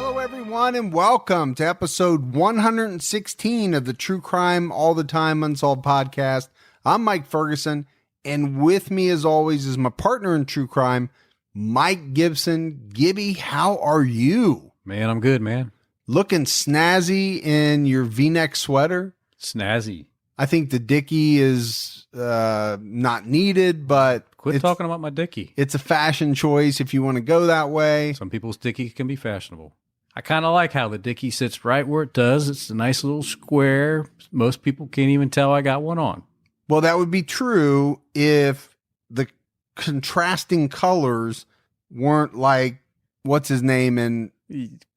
Hello, everyone, and welcome to episode 116 of the True Crime All the Time Unsolved podcast. I'm Mike Ferguson, and with me, as always, is my partner in true crime, Mike Gibson. Gibby, how are you? Man, I'm good, man. Looking snazzy in your V-neck sweater. Snazzy. I think the dickie is not needed, but... Quit talking about my dickie. It's a fashion choice if you want to go that way. Some people's dickie can be fashionable. I kind of like how the dickie sits right where it does. It's a nice little square. Most people can't even tell I got one on. Well, that would be true if the contrasting colors weren't like, what's his name in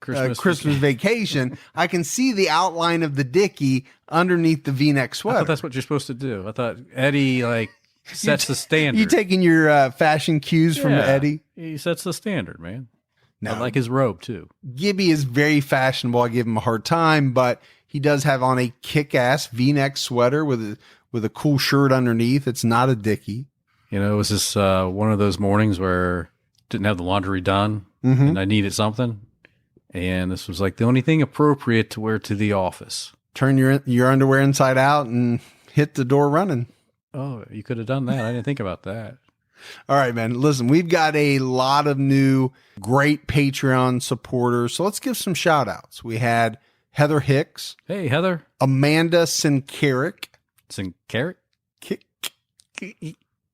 Christmas Vacation. I can see the outline of the dickie underneath the V-neck sweater. I thought that's what you're supposed to do. I thought Eddie sets the standard. You taking your fashion cues from Eddie? He sets the standard, man. No. I like his robe, too. Gibby is very fashionable. I give him a hard time, but he does have on a kick-ass V-neck sweater with a cool shirt underneath. It's not a dickie. You know, it was just one of those mornings where I didn't have the laundry done, and I needed something. And this was like the only thing appropriate to wear to the office. Turn your underwear inside out and hit the door running. Oh, you could have done that. I didn't think about that. All right, man. Listen, we've got a lot of new great Patreon supporters. So let's give some shout outs. We had Heather Hicks. Hey, Heather. Amanda Sincaric. Sincaric?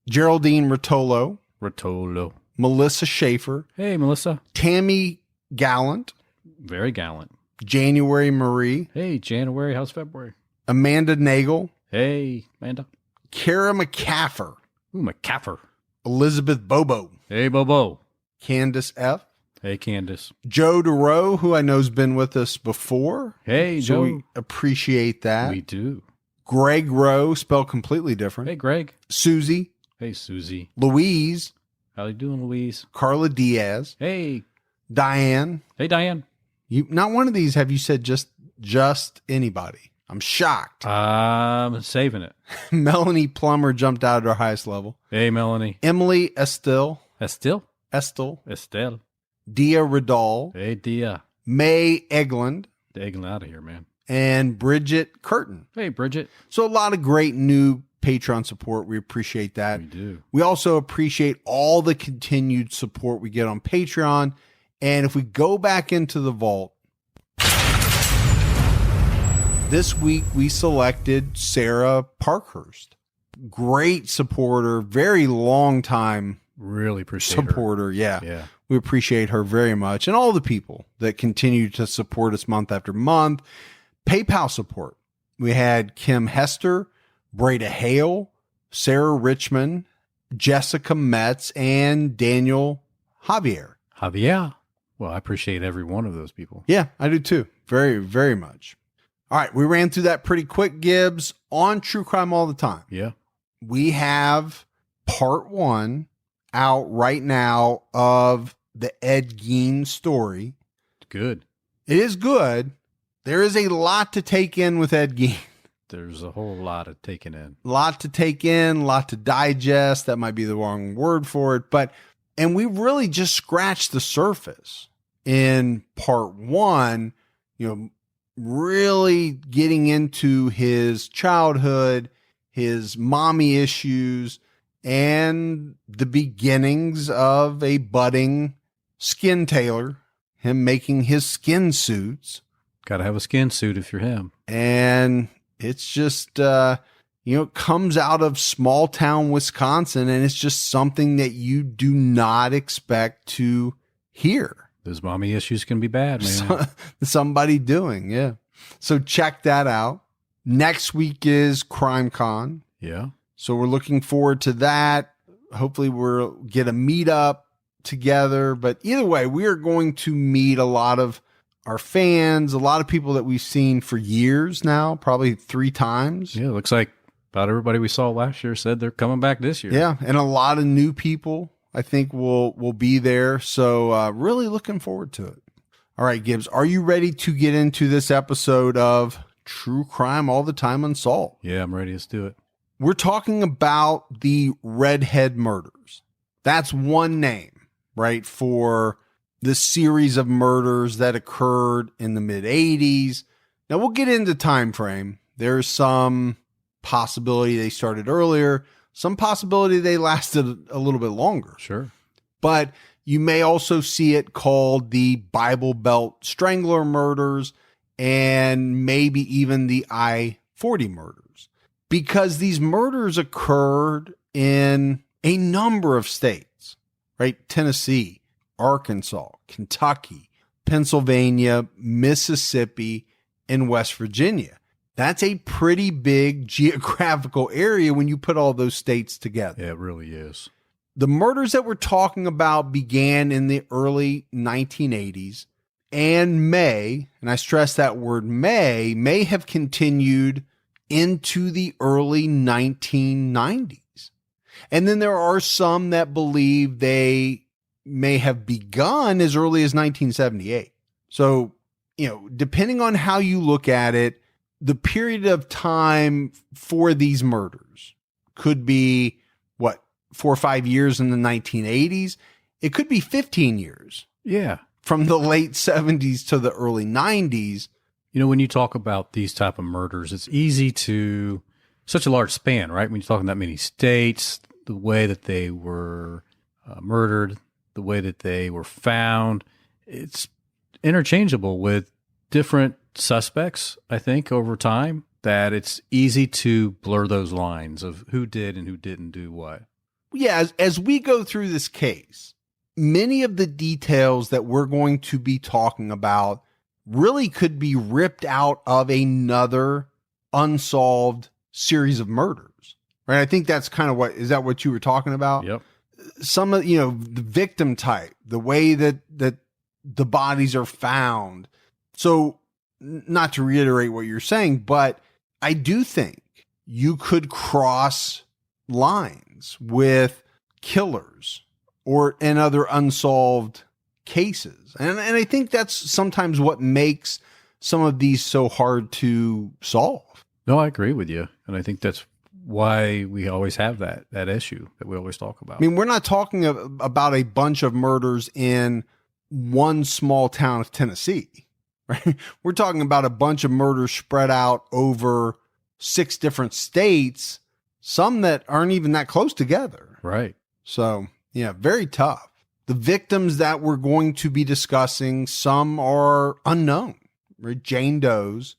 Geraldine Rotolo. Melissa Schaefer. Hey, Melissa. Tammy Gallant. Very gallant. January Marie. Hey, January. How's February? Amanda Nagel. Hey, Amanda. Kara McCaffer. Ooh, McCaffer. Elizabeth Bobo. Hey, Bobo. Candace F. Hey, Candace. Joe DeRoe, who I know has been with us before. Hey, so Joe. We appreciate that. We do. Greg Rowe, spelled completely different. Hey, Greg. Susie. Hey, Susie. Louise. How you doing, Louise? Carla Diaz. Hey. Diane. Hey, Diane. Not one of these have you said just anybody. I'm shocked. I'm saving it. Melanie Plummer jumped out at our highest level. Hey, Melanie. Emily Estelle. Estelle. Dia Riddall. Hey, Dia. May Eglund. Egging out of here, man. And Bridget Curtin. Hey, Bridget. So a lot of great new Patreon support. We appreciate that. We do. We also appreciate all the continued support we get on Patreon. And if we go back into the vault, this week we selected Sarah Parkhurst. Great supporter, very long time really appreciate supporter. Her. Yeah. We appreciate her very much. And all the people that continue to support us month after month. PayPal support. We had Kim Hester, Breda Hale, Sarah Richmond, Jessica Metz, and Daniel Javier. Well, I appreciate every one of those people. Yeah, I do too. Very, very much. All right, we ran through that pretty quick, Gibbs, on True Crime All the Time. Yeah. We have part 1 out right now of the Ed Gein story. Good. It is good. There is a lot to take in with Ed Gein. There's a whole lot of taking in. Lot to take in, lot to digest. That might be the wrong word for it. And we really just scratched the surface in part 1, really getting into his childhood, his mommy issues, and the beginnings of a budding skin tailor, him making his skin suits. Got to have a skin suit if you're him. And it's just, it comes out of small town Wisconsin, and it's just something that you do not expect to hear. Those mommy issues can be bad, man. Somebody doing, yeah. So check that out. Next week is Crime Con. Yeah. So we're looking forward to that. Hopefully we'll get a meetup together. But either way, we are going to meet a lot of our fans, a lot of people that we've seen for years now, probably 3 times. Yeah, it looks like about everybody we saw last year said they're coming back this year. Yeah, and a lot of new people I think will be there. So really looking forward to it. All right, Gibbs, are you ready to get into this episode of True Crime All the Time Unsolved? Yeah, I'm ready. Let's do it. We're talking about the Redhead murders. That's one name, right, for the series of murders that occurred in the mid 80s. Now we'll get into time frame. There's some possibility they started earlier, some possibility they lasted a little bit longer. Sure. But you may also see it called the Bible Belt Strangler murders and maybe even the I-40 murders, because these murders occurred in a number of states, right? Tennessee, Arkansas, Kentucky, Pennsylvania, Mississippi, and West Virginia. That's a pretty big geographical area when you put all those states together. Yeah, it really is. The murders that we're talking about began in the early 1980s and may, and I stress that word may have continued into the early 1990s. And then there are some that believe they may have begun as early as 1978. So, depending on how you look at it, the period of time for these murders could be 4 or 5 years in the 1980s. It could be 15 years. Yeah. From the late 70s to the early 90s. When you talk about these type of murders, it's easy to, such a large span, right? When you're talking that many states, the way that they were murdered, the way that they were found, it's interchangeable with different suspects, I think, over time, that it's easy to blur those lines of who did and who didn't do what. Yeah, as we go through this case, many of the details that we're going to be talking about really could be ripped out of another unsolved series of murders, right? I think that's kind of is that what you were talking about? Yep. Some of, the victim type, the way that the bodies are found. So not to reiterate what you're saying, but I do think you could cross lines with killers and other unsolved cases. And I think that's sometimes what makes some of these so hard to solve. No, I agree with you. And I think that's why we always have that issue that we always talk about. I mean, we're not talking about a bunch of murders in one small town of Tennessee, right? We're talking about a bunch of murders spread out over 6 different states, some that aren't even that close together. Right. So, yeah, very tough. The victims that we're going to be discussing, some are unknown, right? Jane Does.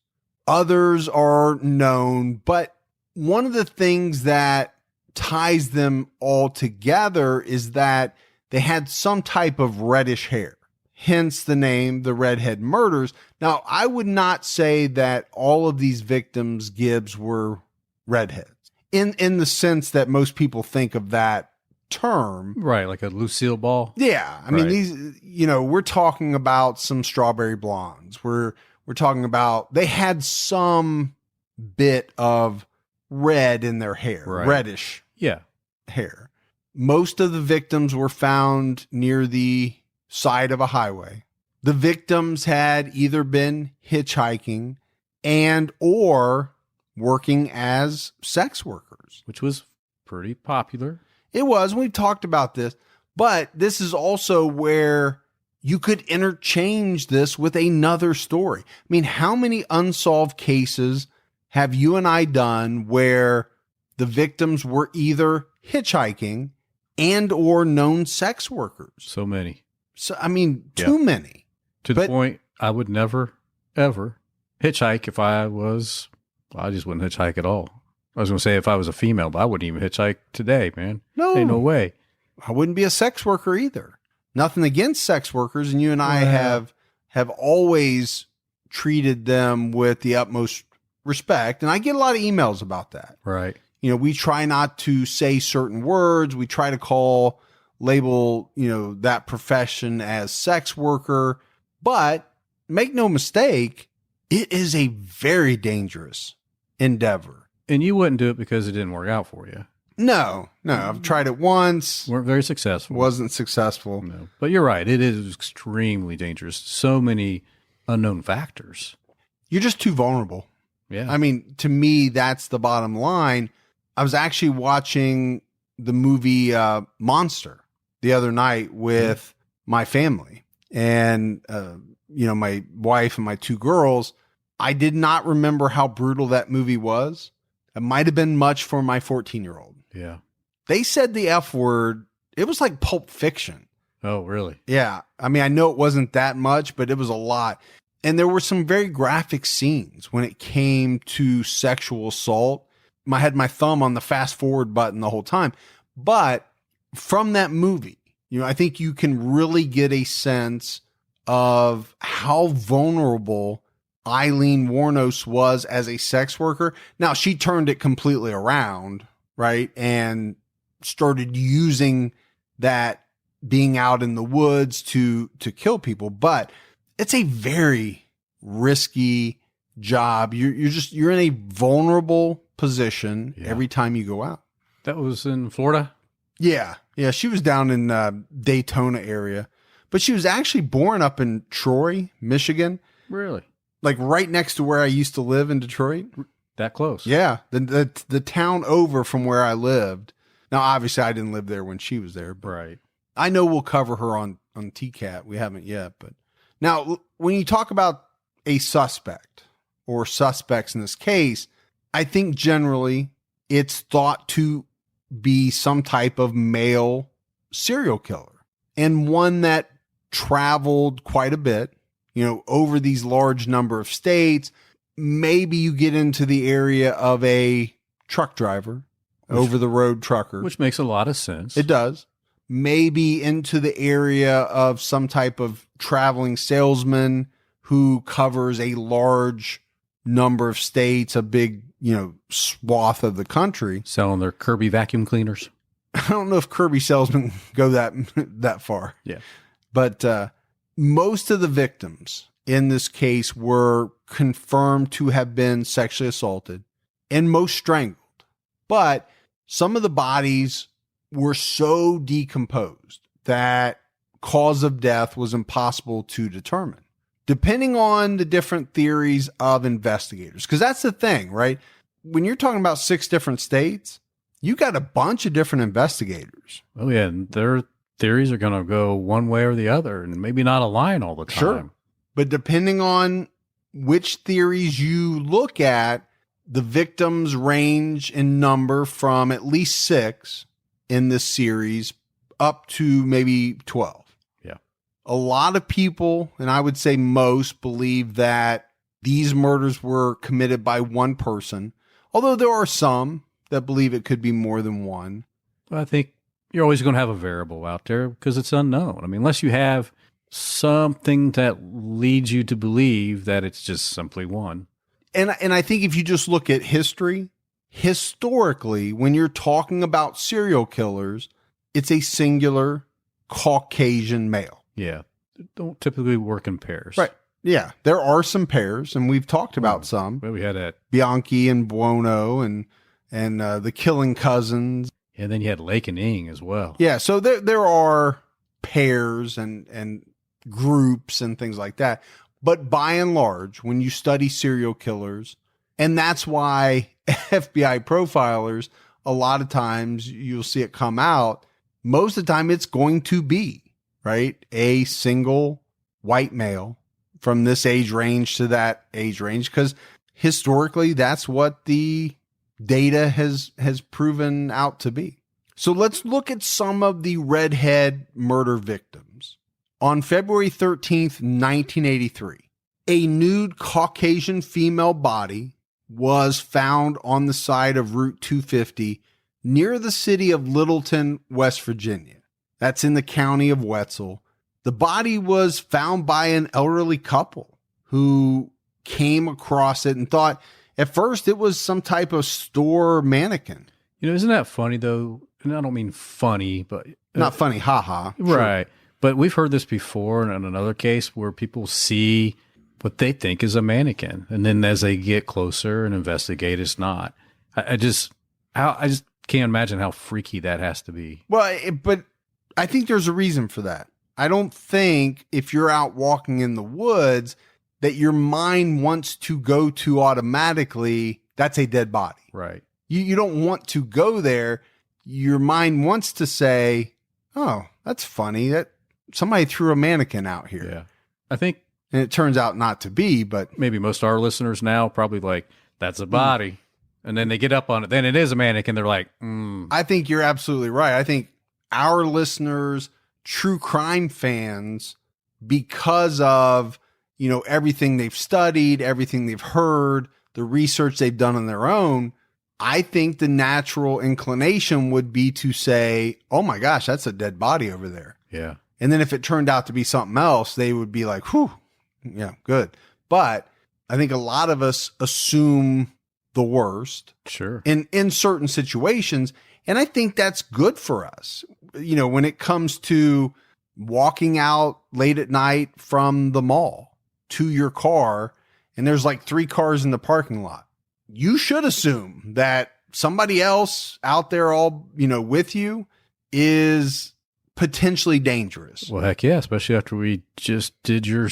Others are known, but one of the things that ties them all together is that they had some type of reddish hair, hence the name, the Redhead murders. Now, I would not say that all of these victims, Gibbs, were redheads in the sense that most people think of that term. Right, like a Lucille Ball. Yeah. I mean, these, we're talking about some strawberry blondes. We're talking about, they had some bit of red in their hair, reddish hair. Most of the victims were found near the side of a highway. The victims had either been hitchhiking and or working as sex workers, which was pretty popular. It was. We've talked about this, but this is also where you could interchange this with another story. I mean, how many unsolved cases have you and I done where the victims were either hitchhiking and or known sex workers? So many. So, I mean, too many. To the point, I would never, ever hitchhike if I just wouldn't hitchhike at all. I was going to say if I was a female, but I wouldn't even hitchhike today, man. No. Ain't no way. I wouldn't be a sex worker either. Nothing against sex workers, and you and I have always treated them with the utmost respect, and I get a lot of emails about that. Right. We try not to say certain words. We try to label, that profession as sex worker, but make no mistake, it is a very dangerous endeavor. And you wouldn't do it because it didn't work out for you. No, I've tried it once. Weren't very successful. Wasn't successful. No. But you're right. It is extremely dangerous. So many unknown factors. You're just too vulnerable. Yeah. I mean, to me, that's the bottom line. I was actually watching the movie Monster the other night with my family. and, my wife and my two girls, I did not remember how brutal that movie was. It might have been much for my 14-year-old. Yeah. They said the F word. It was like Pulp Fiction. Oh, really? Yeah. I mean, I know it wasn't that much, but it was a lot. And there were some very graphic scenes when it came to sexual assault. I had my thumb on the fast forward button the whole time. But from that movie, I think you can really get a sense of how vulnerable Eileen Wuornos was as a sex worker. Now, she turned it completely around, right? And started using that being out in the woods to kill people. But it's a very risky job. You're in a vulnerable position every time you go out. That was in Florida? Yeah. Yeah. She was down in Daytona area, but she was actually born up in Troy, Michigan. Really? Like right next to where I used to live in Detroit. That close? Yeah. The town over from where I lived. Now, obviously I didn't live there when she was there, but Right. I know we'll cover her on TCAT. We haven't yet, but now when you talk about a suspect or suspects in this case, I think generally it's thought to be some type of male serial killer and one that traveled quite a bit, over these large number of states. Maybe you get into the area of a truck driver, over the road trucker, Which makes a lot of sense. It does. Maybe into the area of some type of traveling salesman who covers a large number of states, a big, swath of the country. Selling their Kirby vacuum cleaners. I don't know if Kirby salesmen go that far. Yeah. But most of the victims in this case were confirmed to have been sexually assaulted and most strangled. But some of the bodies were so decomposed that cause of death was impossible to determine, depending on the different theories of investigators. Because that's the thing, right? When you're talking about 6 different states, you got a bunch of different investigators. Oh, yeah. And their theories are going to go one way or the other and maybe not align all the time. Sure. But depending on which theories you look at, the victims range in number from at least 6 in this series up to maybe 12. Yeah. A lot of people, and I would say most, believe that these murders were committed by one person, although there are some that believe it could be more than one. I think you're always going to have a variable out there because it's unknown. I mean, unless you have something that leads you to believe that it's just simply one. And I think if you just look at history, historically, when you're talking about serial killers, it's a singular Caucasian male. Yeah. They don't typically work in pairs. Right. Yeah. There are some pairs, and we've talked about some. Well, we had that. Bianchi and Buono and the Killing Cousins. And then you had Lake and Ing as well. Yeah. So there are pairs and groups and things like that. But by and large, when you study serial killers, and that's why FBI profilers, a lot of times you'll see it come out, most of the time it's going to be, right, a single white male from this age range to that age range, because historically that's what the data has proven out to be. So let's look at some of the Redhead murder victims. On February 13th, 1983, a nude Caucasian female body was found on the side of Route 250 near the city of Littleton, West Virginia. That's in the county of Wetzel. The body was found by an elderly couple who came across it and thought at first it was some type of store mannequin. Isn't that funny though? And I don't mean funny, but not funny, haha. Right. Sure. But we've heard this before in another case where people see what they think is a mannequin. And then as they get closer and investigate, it's not. I just can't imagine how freaky that has to be. Well, but I think there's a reason for that. I don't think if you're out walking in the woods that your mind wants to go to automatically, that's a dead body. Right. You don't want to go there. Your mind wants to say, oh, that's funny. somebody threw a mannequin out here. Yeah. I think And it turns out not to be, but maybe most of our listeners now probably like, that's a body. And then they get up on it. Then it is a mannequin. They're like, I think you're absolutely right. I think our listeners, true crime fans, because of, everything they've studied, everything they've heard, the research they've done on their own, I think the natural inclination would be to say, oh my gosh, that's a dead body over there. yeah. And then if it turned out to be something else, they would be like, whew, yeah, good. But I think a lot of us assume the worst Sure. in certain situations. And I think that's good for us. When it comes to walking out late at night from the mall to your car, and there's like 3 cars in the parking lot, you should assume that somebody else out there all, with you is potentially dangerous. Well, heck yeah. Especially after we just did your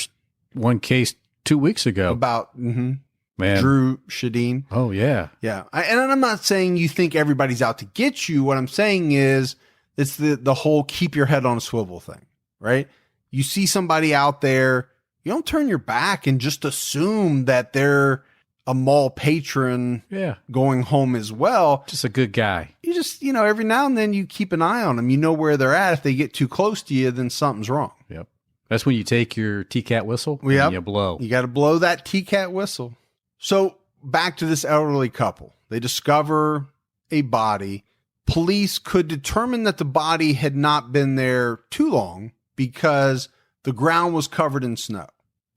one case 2 weeks ago. About Man. Drew Shadeen. Oh, yeah. Yeah. And I'm not saying you think everybody's out to get you. What I'm saying is it's the whole keep your head on a swivel thing, right? You see somebody out there, you don't turn your back and just assume that they're a mall patron Yeah. going home as well. Just a good guy. You just, every now and then you keep an eye on them. You know where they're at. If they get too close to you, then something's wrong. Yep. That's when you take your T-cat whistle Yep. and you blow. You got to blow that T-cat whistle. So back to this elderly couple. They discover a body. Police could determine that the body had not been there too long because the ground was covered in snow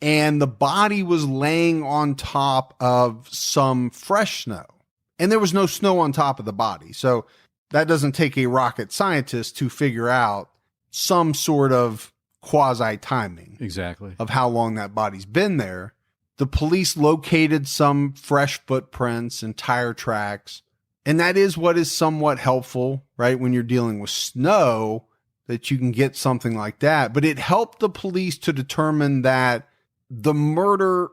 and the body was laying on top of some fresh snow, and there was no snow on top of the body. So that doesn't take a rocket scientist to figure out some sort of quasi timing Exactly. of how long that body's been there. The police located some fresh footprints and tire tracks. And that is what is somewhat helpful, right? When you're dealing with snow, that you can get something like that. But it helped the police to determine that the murder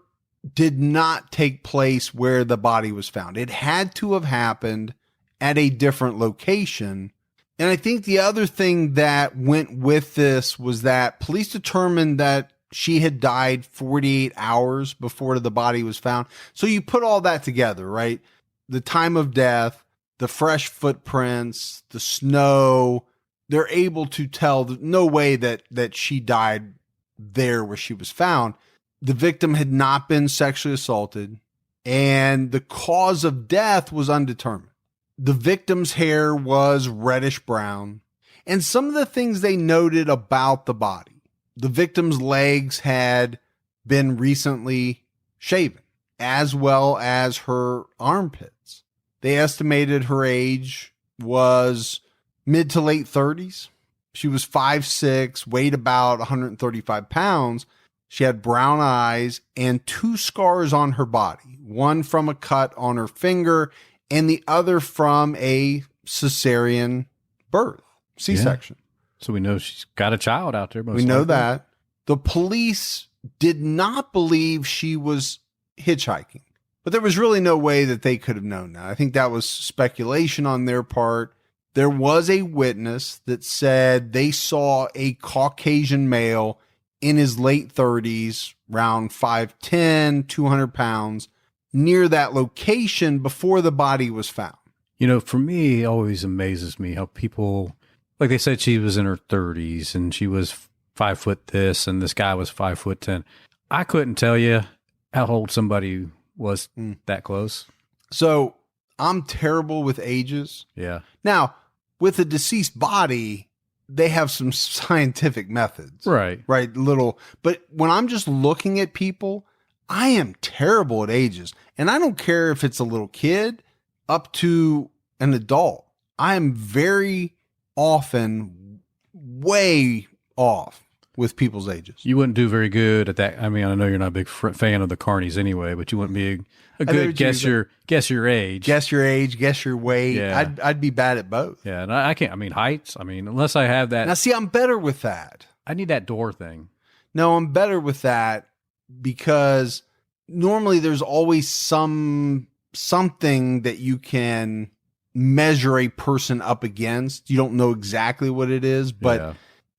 did not take place where the body was found. It had to have happened at a different location. And I think the other thing that went with this was that police determined that she had died 48 hours before the body was found. So you put all that together, right? The time of death, the fresh footprints, the snow, they're able to tell no way that she died there where she was found. The victim had not been sexually assaulted, and the cause of death was undetermined. The victim's hair was reddish brown, and some of the things they noted about the body. The victim's legs had been recently shaven, as well as her armpits. They estimated her age was mid to late 30s. She was 5'6", weighed about 135 pounds. She had brown eyes and 2 scars on her body, one from a cut on her finger and the other from a cesarean birth, C-section. Yeah. So we know she's got a child out there. We know that. The police did not believe she was hitchhiking, but there was really no way that they could have known that. I think that was speculation on their part. There was a witness that said they saw a Caucasian male in his late 30s, around 5'10", 200 pounds, near that location before the body was found. For me, it always amazes me how people, like they said she was in her 30s and she was 5 foot this and this guy was 5'10". I couldn't tell you how old somebody was that close. So I'm terrible with ages. Yeah. Now, with a deceased body, they have some scientific methods. Right. Right. But when I'm just looking at people, I am terrible at ages. And I don't care if it's a little kid up to an adult. I am very often way off with people's ages. You wouldn't do very good at that. I mean, I know you're not a big fan of the carnies anyway, but you wouldn't be a good guess your age. Guess your age, guess your weight. Yeah. I'd be bad at both. Yeah, and I can't. I mean, heights. I mean, unless I have that. Now, see, I'm better with that. I need that door thing. No, I'm better with that because normally there's always something that you can measure a person up against. You don't know exactly what it is, but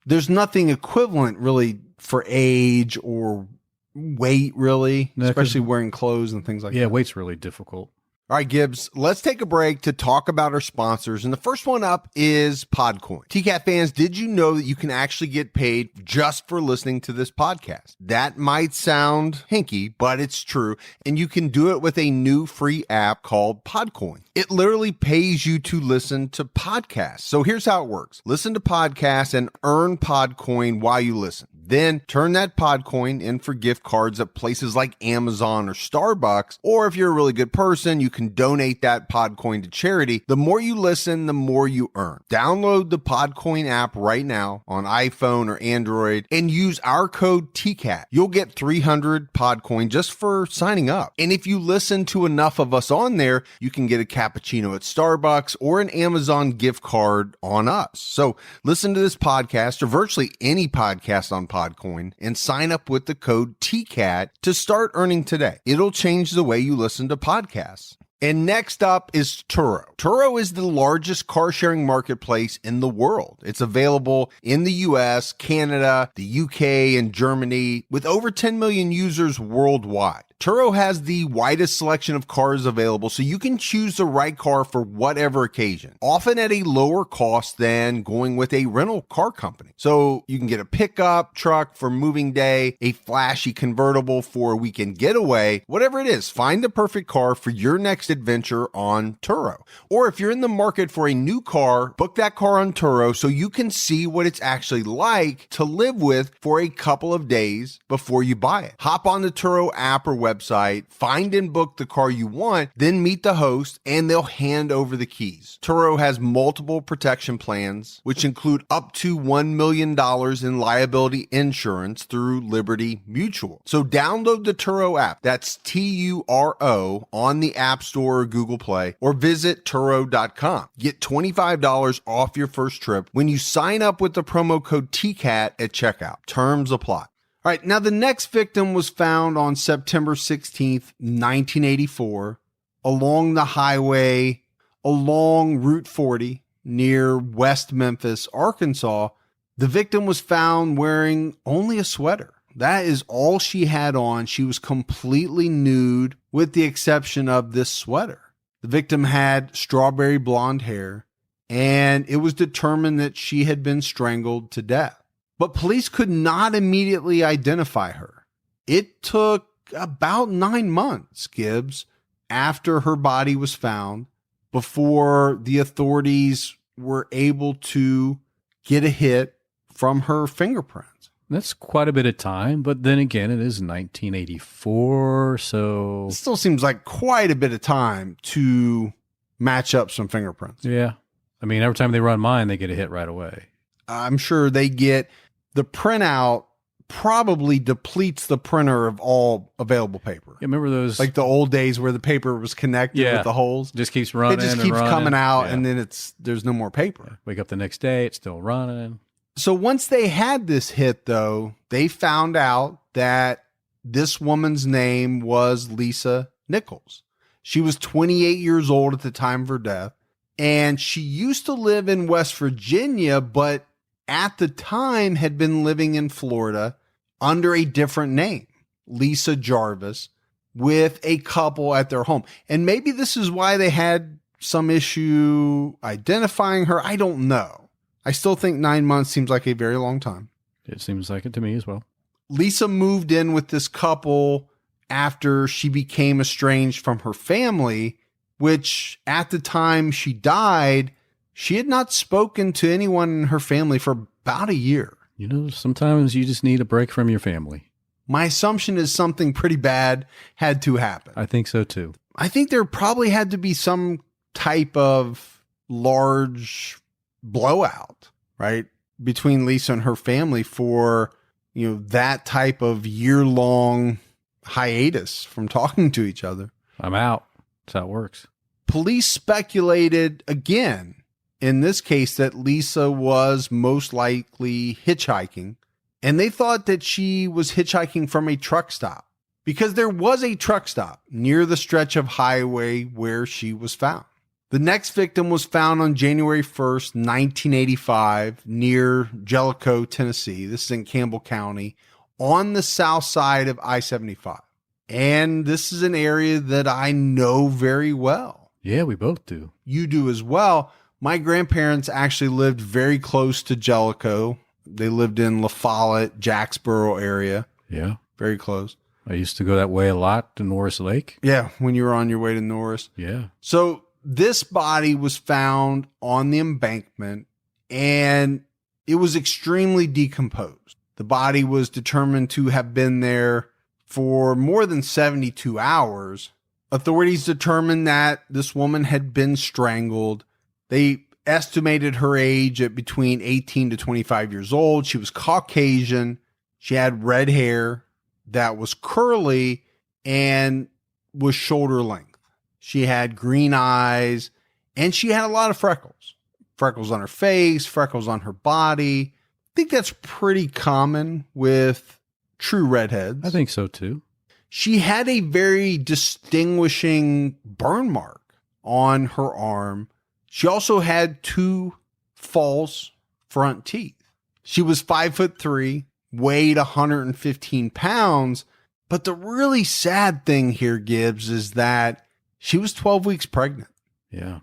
there's nothing equivalent really for age or weight, really, No, especially wearing clothes and things like that. Yeah, weight's really difficult. All right, Gibbs, let's take a break to talk about our sponsors. And the first one up is Podcoin. TCAT fans, did you know that you can actually get paid just for listening to this podcast? That might sound hinky, but it's true. And you can do it with a new free app called Podcoin. It literally pays you to listen to podcasts. So here's how it works. Listen to podcasts and earn Podcoin while you listen. Then turn that Podcoin in for gift cards at places like Amazon or Starbucks. Or if you're a really good person, you can donate that Podcoin to charity. The more you listen, the more you earn. Download the Podcoin app right now on iPhone or Android and use our code TCAT. You'll get 300 Podcoin just for signing up. And if you listen to enough of us on there, you can get a cappuccino at Starbucks or an Amazon gift card on us. So listen to this podcast or virtually any podcast on Podcoin and sign up with the code TCAT to start earning today. It'll change the way you listen to podcasts. And next up is Turo. Turo is the largest car sharing marketplace in the world. It's available in the US, Canada, the UK, and Germany with over 10 million users worldwide. Turo has the widest selection of cars available, so you can choose the right car for whatever occasion, often at a lower cost than going with a rental car company. So you can get a pickup truck for moving day, a flashy convertible for a weekend getaway, whatever it is, find the perfect car for your next adventure on Turo. Or if you're in the market for a new car, book that car on Turo so you can see what it's actually like to live with for a couple of days before you buy it. Hop on the Turo app or website, find and book the car you want, then meet the host and they'll hand over the keys. Turo has multiple protection plans, which include up to $1 million in liability insurance through Liberty Mutual. So download the Turo app, that's Turo, on the App Store or Google Play, or visit Turo.com. Get $25 off your first trip when you sign up with the promo code TCAT at checkout. Terms apply. All right, now the next victim was found on September 16th, 1984, along the highway along Route 40 near West Memphis, Arkansas. The victim was found wearing only a sweater. That is all she had on. She was completely nude with the exception of this sweater. The victim had strawberry blonde hair, and it was determined that she had been strangled to death. But police could not immediately identify her. It took about 9 months, Gibbs, after her body was found before the authorities were able to get a hit from her fingerprints. That's quite a bit of time, but then again, it is 1984, so... It still seems like quite a bit of time to match up some fingerprints. Yeah. I mean, every time they run mine, they get a hit right away. I'm sure they get... The printout probably depletes the printer of all available paper. Yeah, remember those... Like the old days where the paper was connected with the holes? Just keeps running. It just keeps coming out, and then there's no more paper. Wake up the next day, it's still running. So once they had this hit, though, they found out that this woman's name was Lisa Nichols. She was 28 years old at the time of her death, and she used to live in West Virginia, but at the time had been living in Florida under a different name, Lisa Jarvis, with a couple at their home. And maybe this is why they had some issue identifying her. I don't know. I still think 9 months seems like a very long time. It seems like it to me as well. Lisa moved in with this couple after she became estranged from her family, which at the time she died, she had not spoken to anyone in her family for about a year. You know, sometimes you just need a break from your family. My assumption is something pretty bad had to happen. I think so too. I think there probably had to be some type of large blowout, right, between Lisa and her family for, that type of year-long hiatus from talking to each other. I'm out. That's how it works. Police speculated again, in this case, that Lisa was most likely hitchhiking, and they thought that she was hitchhiking from a truck stop because there was a truck stop near the stretch of highway where she was found. The next victim was found on January 1st, 1985, near Jellicoe, Tennessee. This is in Campbell County, on the south side of I-75. And this is an area that I know very well. Yeah, we both do. You do as well. My grandparents actually lived very close to Jellicoe. They lived in La Follette, Jacksboro area. Yeah. Very close. I used to go that way a lot to Norris Lake. Yeah, when you were on your way to Norris. Yeah. So this body was found on the embankment, and it was extremely decomposed. The body was determined to have been there for more than 72 hours. Authorities determined that this woman had been strangled. They estimated her age at between 18 to 25 years old. She was Caucasian. She had red hair that was curly and was shoulder length. She had green eyes, and she had a lot of freckles. Freckles on her face, freckles on her body. I think that's pretty common with true redheads. I think so too. She had a very distinguishing burn mark on her arm. She also had 2 false front teeth. She was 5'3", weighed 115 pounds. But the really sad thing here, Gibbs, is that she was 12 weeks pregnant. Yeah.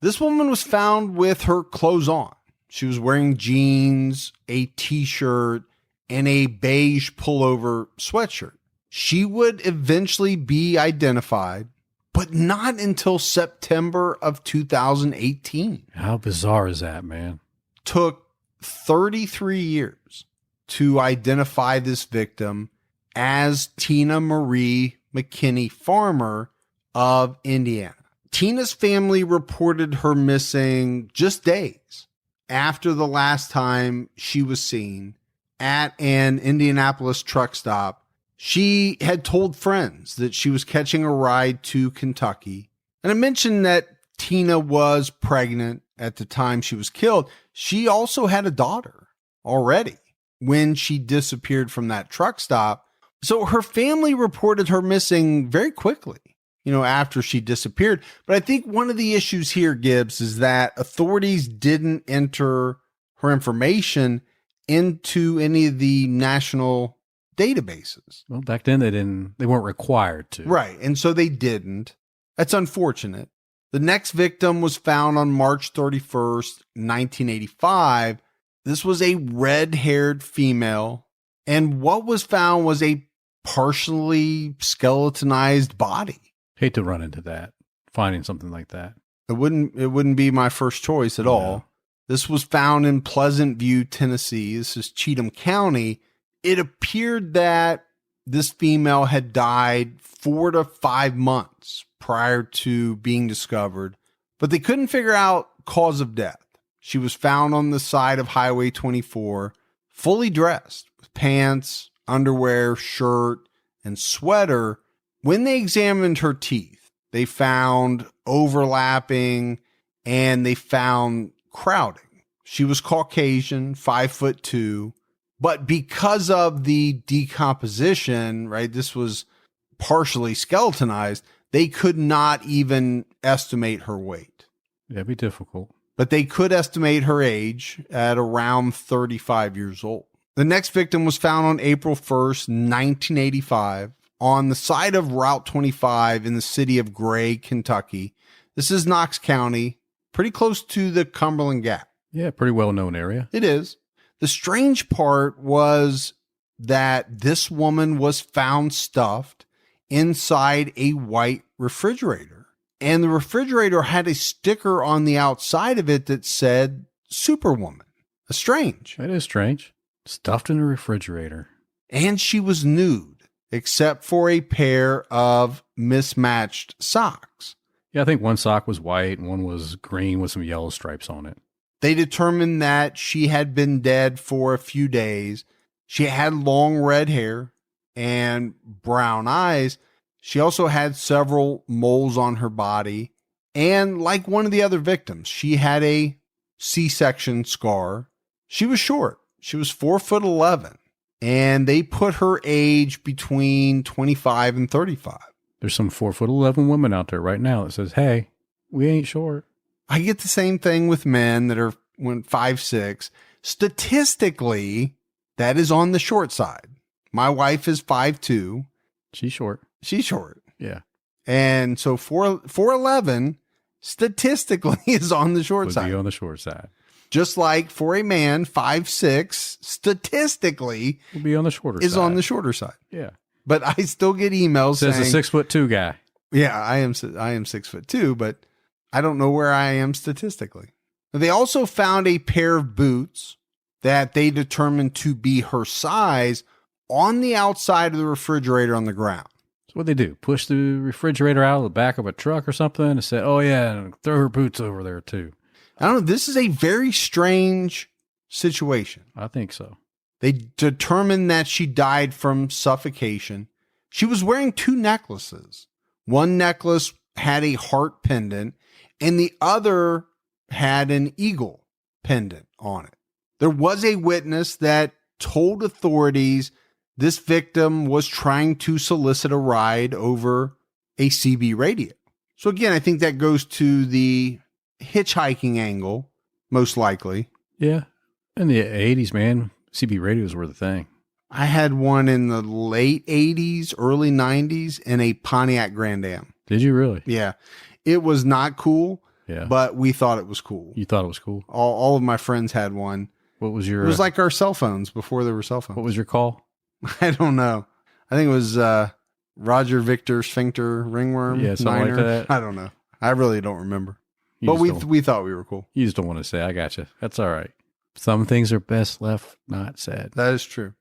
This woman was found with her clothes on. She was wearing jeans, a t-shirt, and a beige pullover sweatshirt. She would eventually be identified, but not until September of 2018. How bizarre is that, man? Took 33 years to identify this victim as Tina Marie McKinney Farmer of Indiana. Tina's family reported her missing just days after the last time she was seen at an Indianapolis truck stop. She had told friends that she was catching a ride to Kentucky. And I mentioned that Tina was pregnant at the time she was killed. She also had a daughter already when she disappeared from that truck stop. So her family reported her missing very quickly, after she disappeared. But I think one of the issues here, Gibbs, is that authorities didn't enter her information into any of the national databases. Well, back then they weren't required to. Right. And so they didn't. That's unfortunate. The next victim was found on March 31st, 1985. This was a red-haired female. And what was found was a partially skeletonized body. Hate to run into that, finding something like that. It wouldn't be my first choice at all. This was found in Pleasant View, Tennessee. This is Cheatham County. It appeared that this female had died 4 to 5 months prior to being discovered, but they couldn't figure out cause of death. She was found on the side of Highway 24, fully dressed with pants, underwear, shirt, and sweater. When they examined her teeth, they found overlapping and they found crowding. She was Caucasian, 5'2", but because of the decomposition, right, this was partially skeletonized, they could not even estimate her weight. That'd be difficult. But they could estimate her age at around 35 years old. The next victim was found on April 1st, 1985, on the side of Route 25 in the city of Gray, Kentucky. This is Knox County, pretty close to the Cumberland Gap. Yeah, pretty well-known area. It is. The strange part was that this woman was found stuffed inside a white refrigerator. And the refrigerator had a sticker on the outside of it that said Superwoman. Strange. That is strange. Stuffed in a refrigerator. And she was nude, except for a pair of mismatched socks. Yeah, I think one sock was white and one was green with some yellow stripes on it. They determined that she had been dead for a few days. She had long red hair and brown eyes. She also had several moles on her body. And like one of the other victims, she had a C-section scar. She was short. She was 4'11", and they put her age between 25 and 35. There's some 4'11" women out there right now that says, hey, We ain't short. I get the same thing with men that are 5'6". Statistically, that is on the short side. My wife is 5'2". She's short. She's short. Yeah. And so 4'11", statistically is on the short Would side. be on the short side. Just like for a man, 6'6", statistically Will be on the shorter is side. on the shorter side. Yeah. But I still get emails Says saying, a 6'2" guy. yeah, I am 6'2", but I don't know where I am statistically. They also found a pair of boots that they determined to be her size on the outside of the refrigerator on the ground. So what they do? Push the refrigerator out of the back of a truck or something and say, oh yeah, and throw her boots over there too. I don't know. This is a very strange situation. I think so. They determined that she died from suffocation. She was wearing 2 necklaces. One necklace had a heart pendant and the other had an eagle pendant on it. There was a witness that told authorities this victim was trying to solicit a ride over a CB radio. So again, I think that goes to the hitchhiking angle, most likely. Yeah. In the 80s, man, CB radios were the thing. I had one in the late 80s, early 90s in a Pontiac Grand Am. Did you really? Yeah. It was not cool, Yeah. but we thought it was cool. You thought it was cool? All of my friends had one. What was your... It was like our cell phones before there were cell phones. What was your call? I don't know. I think it was Roger Victor Sphincter Ringworm. Yeah, something like that. I don't know. I really don't remember. You But just we thought we were cool. You just don't want to say. I got you. That's all right. Some things are best left not said. That is true.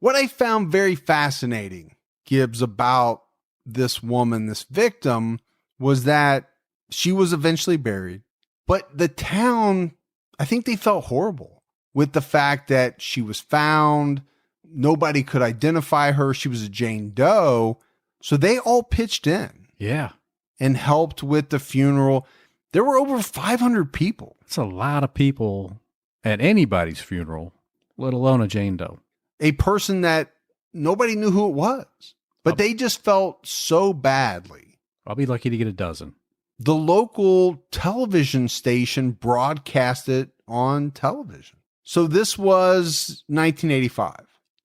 What I found very fascinating, Gibbs, about this woman, this victim, was that she was eventually buried. But the town, I think they felt horrible with the fact that she was found. Nobody could identify her. She was a Jane Doe. So they all pitched in. Yeah. And helped with the funeral. There were over 500 people. That's a lot of people at anybody's funeral, let alone a Jane Doe. A person that nobody knew who it was, but they just felt so badly. I'll be lucky to get a dozen. The local television station broadcast it on television. So this was 1985.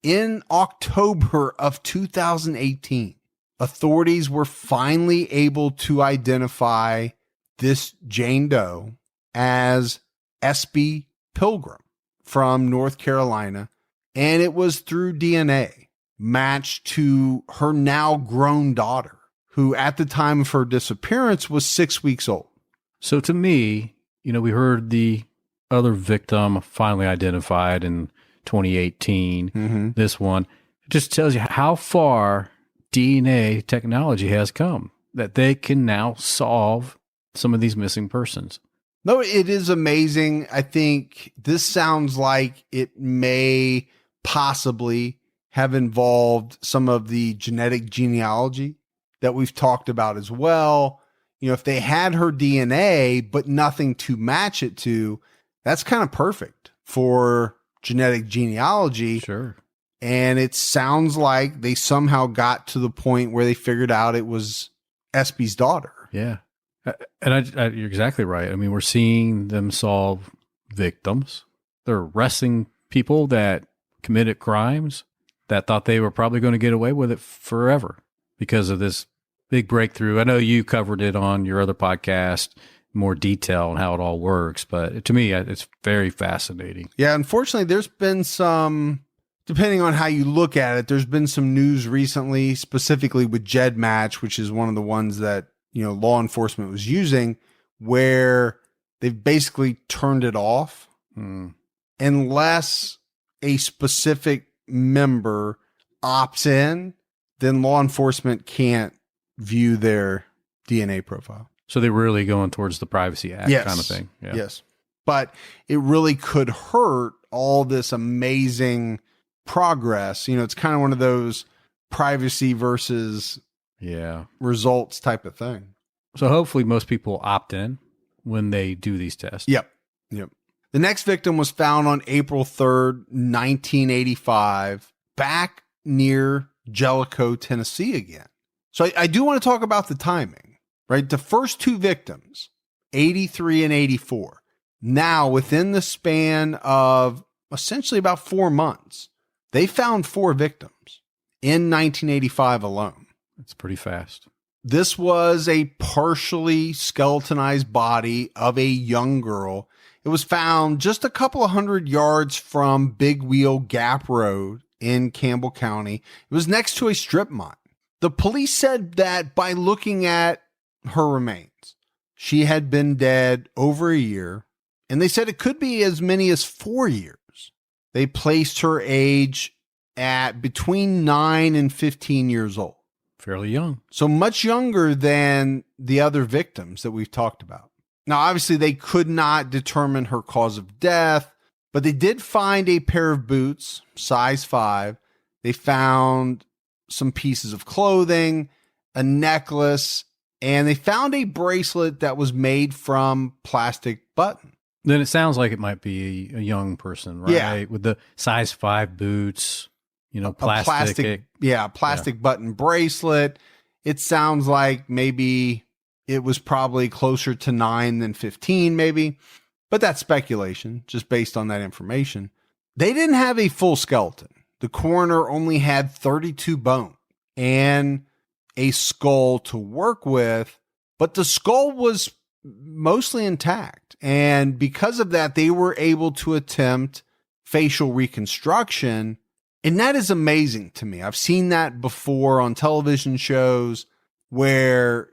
In October of 2018, authorities were finally able to identify this Jane Doe as S.B. Pilgrim from North Carolina, and it was through DNA matched to her now grown daughter, who at the time of her disappearance was 6 weeks old. So to me, we heard the other victim finally identified in 2018. Mm-hmm. This one, it just tells you how far DNA technology has come, that they can now solve some of these missing persons. No, it is amazing. I think this sounds like it may possibly have involved some of the genetic genealogy that we've talked about as well. If they had her DNA, but nothing to match it to, that's kind of perfect for genetic genealogy. Sure. And it sounds like they somehow got to the point where they figured out it was SB's daughter. Yeah. And you're exactly right. I mean, we're seeing them solve victims. They're arresting people that committed crimes that thought they were probably going to get away with it forever because of this big breakthrough. I know you covered it on your other podcast, more detail on how it all works, but to me, it's very fascinating. Yeah, unfortunately, there's been some, depending on how you look at it, there's been some news recently, specifically with GEDmatch, which is one of the ones that law enforcement was using, where they've basically turned it off unless a specific member opts in, then law enforcement can't view their DNA profile. So they're really going towards the Privacy Act kind of thing. Yeah. Yes. But it really could hurt all this amazing progress. It's kind of one of those privacy versus results type of thing. So hopefully most people opt in when they do these tests. Yep. The next victim was found on April 3rd, 1985, back near Jellicoe, Tennessee again. So I do want to talk about the timing, right? The first 2 victims, 83, and 84. Now, within the span of essentially about 4 months, they found 4 victims in 1985 alone. That's pretty fast. This was a partially skeletonized body of a young girl. It was found just a couple of 100 yards from Big Wheel Gap Road in Campbell County. It was next to a strip mine. The police said that by looking at her remains, she had been dead over a year, and they said it could be as many as 4 years. They placed her age at between 9 and 15 years old. Fairly young. So much younger than the other victims that we've talked about. Now, obviously, they could not determine her cause of death, but they did find a pair of boots, size 5. They found some pieces of clothing, a necklace, and they found a bracelet that was made from plastic button. Then it sounds like it might be a young person, right? Yeah. With the size 5 boots, plastic. Plastic button bracelet. It sounds like maybe it was probably closer to 9 than 15, maybe. But that's speculation, just based on that information. They didn't have a full skeleton. The coroner only had 32 bones and a skull to work with, but the skull was mostly intact. And because of that, they were able to attempt facial reconstruction. And that is amazing to me. I've seen that before on television shows where,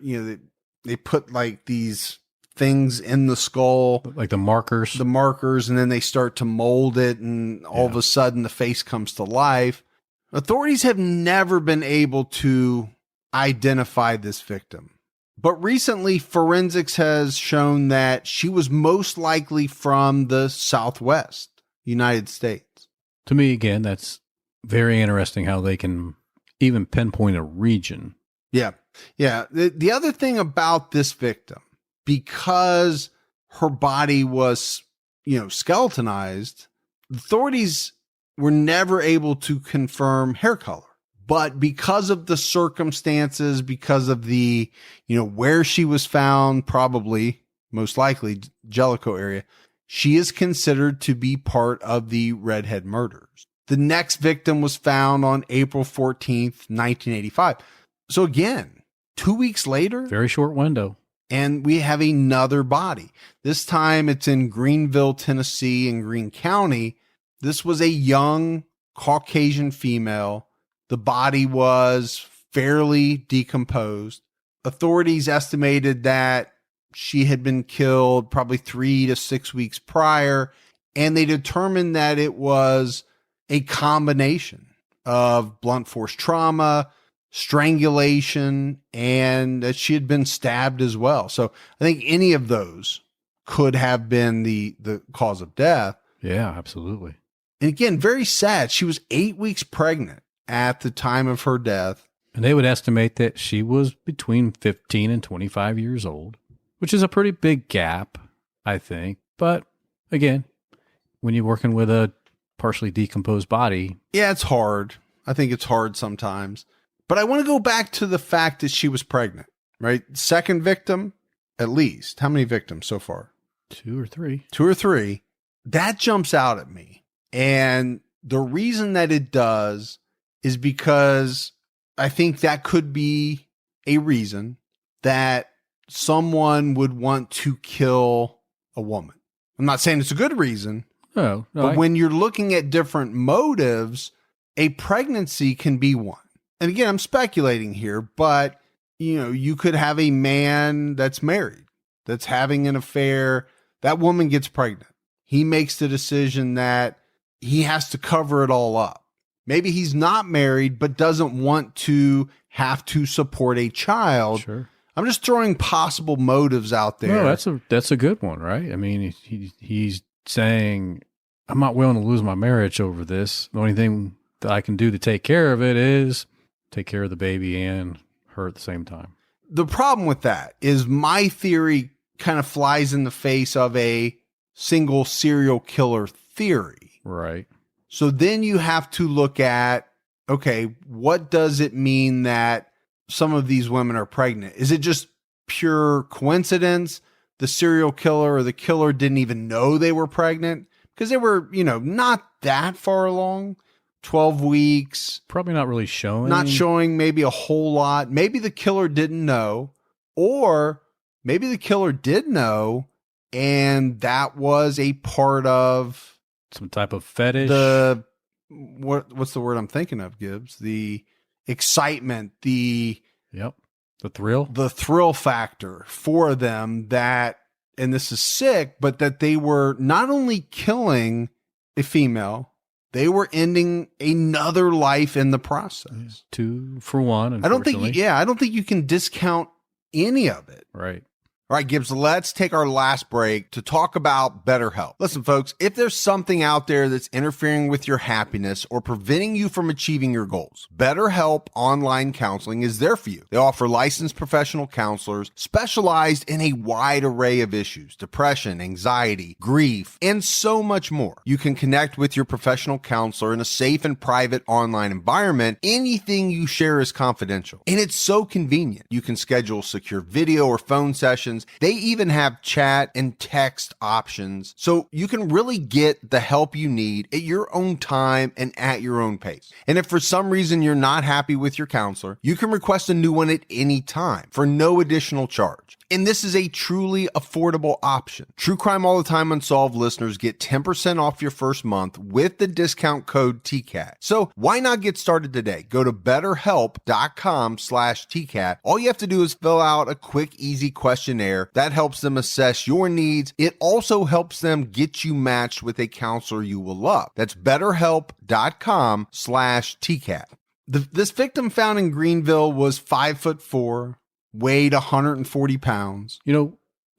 they put like these things in the skull, like the markers, and then they start to mold it. And all of a sudden the face comes to life. Authorities have never been able to identify this victim. But recently, forensics has shown that she was most likely from the Southwest United States. To me, again, that's very interesting how they can even pinpoint a region. Yeah. Yeah. The other thing about this victim, because her body was, skeletonized, authorities were never able to confirm hair color. But because of the circumstances, because of the, where she was found, probably, most likely, Jellicoe area, she is considered to be part of the Redhead murders. The next victim was found on April 14th, 1985. So again, 2 weeks later. Very short window. And we have another body. This time it's in Greenville, Tennessee, in Greene County. This was a young Caucasian female. The body was fairly decomposed. Authorities estimated that she had been killed probably 3 to 6 weeks prior, and they determined that it was a combination of blunt force trauma, strangulation, and that she had been stabbed as well. So I think any of those could have been the cause of death. Yeah, absolutely. And again, very sad. She was 8 weeks pregnant at the time of her death. And they would estimate that she was between 15 and 25 years old, which is a pretty big gap, I think. But again, when you're working with a partially decomposed body. Yeah, it's hard. I think it's hard sometimes. But I want to go back to the fact that she was pregnant, right? Second victim, at least. How many victims so far? 2 or 3. 2 or 3. That jumps out at me. And the reason that it does is because I think that could be a reason that someone would want to kill a woman. I'm not saying it's a good reason. No, but when you're looking at different motives, a pregnancy can be one. And again, I'm speculating here, but you could have a man that's married, that's having an affair. That woman gets pregnant. He makes the decision that he has to cover it all up. Maybe he's not married, but doesn't want to have to support a child. Sure. I'm just throwing possible motives out there. No, that's a good one, right? I mean, he's saying, I'm not willing to lose my marriage over this. The only thing that I can do to take care of it is take care of the baby and her at the same time. The problem with that is my theory kind of flies in the face of a single serial killer theory. Right. So then you have to look at, okay, what does it mean that some of these women are pregnant? Is it just pure coincidence the serial killer or the killer didn't even know they were pregnant because they were, not that far along. 12 weeks. Probably not really showing. Not showing maybe a whole lot. Maybe the killer didn't know, or maybe the killer did know, and that was a part of some type of fetish. What's the word I'm thinking of, Gibbs? The excitement, the thrill factor for them that, and this is sick, but that they were not only killing a female, they were ending another life in the process. Yeah, 2 for 1. I don't think you can discount any of it. Right. All right, Gibbs, let's take our last break to talk about BetterHelp. Listen, folks, if there's something out there that's interfering with your happiness or preventing you from achieving your goals, BetterHelp Online Counseling is there for you. They offer licensed professional counselors specialized in a wide array of issues: depression, anxiety, grief, and so much more. You can connect with your professional counselor in a safe and private online environment. Anything you share is confidential, and it's so convenient. You can schedule secure video or phone sessions. They even have chat and text options, so you can really get the help you need at your own time and at your own pace. And if for some reason you're not happy with your counselor, you can request a new one at any time for no additional charge. And this is a truly affordable option. True Crime All the Time Unsolved listeners get 10% off your first month with the discount code TCAT. So why not get started today? Go to betterhelp.com/TCAT. All you have to do is fill out a quick, easy questionnaire that helps them assess your needs. It also helps them get you matched with a counselor you will love. That's betterhelp.com/TCAT. This victim found in Greenville was 5'4", weighed 140 pounds.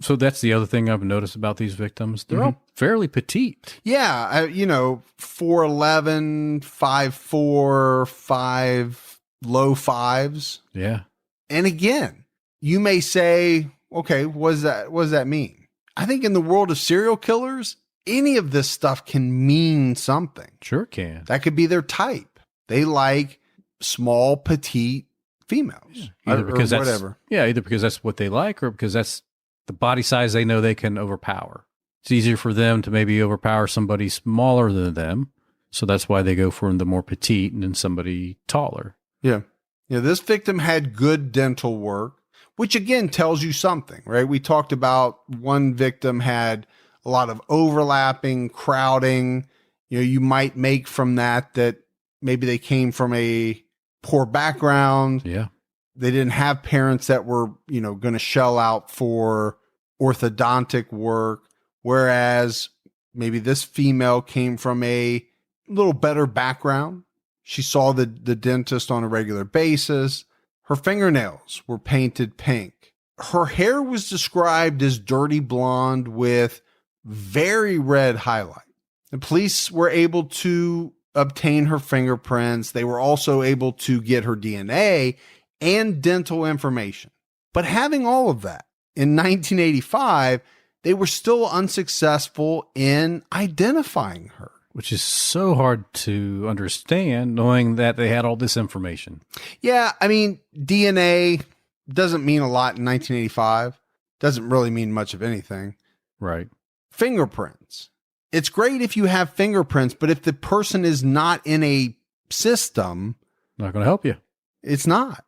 So that's the other thing I've noticed about these victims. They're all fairly petite. Yeah. 4'11", 5'4", 5, low fives. Yeah. And again, you may say, okay, what does that mean? I think in the world of serial killers, any of this stuff can mean something. Sure can. That could be their type. They like small, petite females. Either because that's what they like, or because that's the body size they know they can overpower. It's easier for them to maybe overpower somebody smaller than them, so that's why they go for the more petite than somebody taller. Yeah. This victim had good dental work, which again tells you something, right? We talked about one victim had a lot of overlapping, crowding. You might make from that maybe they came from a poor background. Yeah. They didn't have parents that were, going to shell out for orthodontic work. Whereas maybe this female came from a little better background. She saw the dentist on a regular basis. Her fingernails were painted pink. Her hair was described as dirty blonde with very red highlight. The police were able to obtain her fingerprints. They were also able to get her DNA and dental information. But having all of that, in 1985, they were still unsuccessful in identifying her. Which is so hard to understand, knowing that they had all this information. Yeah, I mean, DNA doesn't mean a lot in 1985. Doesn't really mean much of anything. Right. Fingerprints. It's great if you have fingerprints, but if the person is not in a system, not going to help you. It's not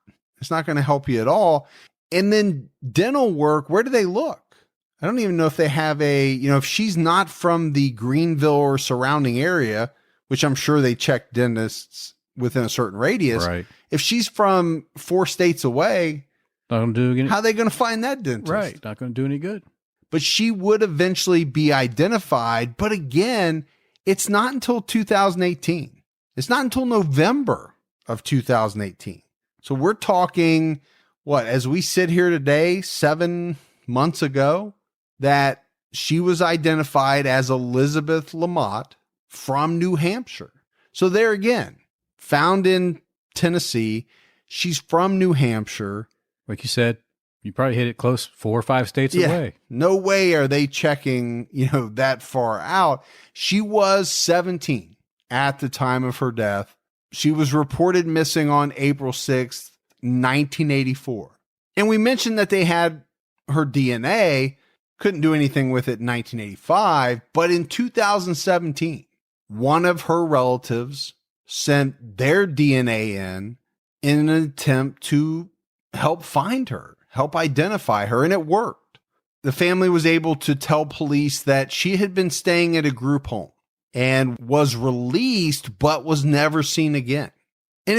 going to help you at all. And then dental work, where do they look? I don't even know if they have if she's not from the Greenville or surrounding area, which I'm sure they check dentists within a certain radius. Right. If she's from 4 states away, not gonna do any, how are they going to find that dentist? Right. Not going to do any good. But she would eventually be identified. But again, it's not until 2018. It's not until November of 2018. So we're talking, as we sit here today, 7 months ago, that she was identified as Elizabeth Lamott from New Hampshire. So there again, found in Tennessee. She's from New Hampshire. Like you said, you probably hit it close, 4 or 5 states away. No way are they checking, that far out. She was 17 at the time of her death. She was reported missing on April 6th, 1984. And we mentioned that they had her DNA, Couldn't do anything with it in 1985, but in 2017, one of her relatives sent their DNA in an attempt to help find her, help identify her, and it worked. The family was able to tell police that she had been staying at a group home and was released, but was never seen again. And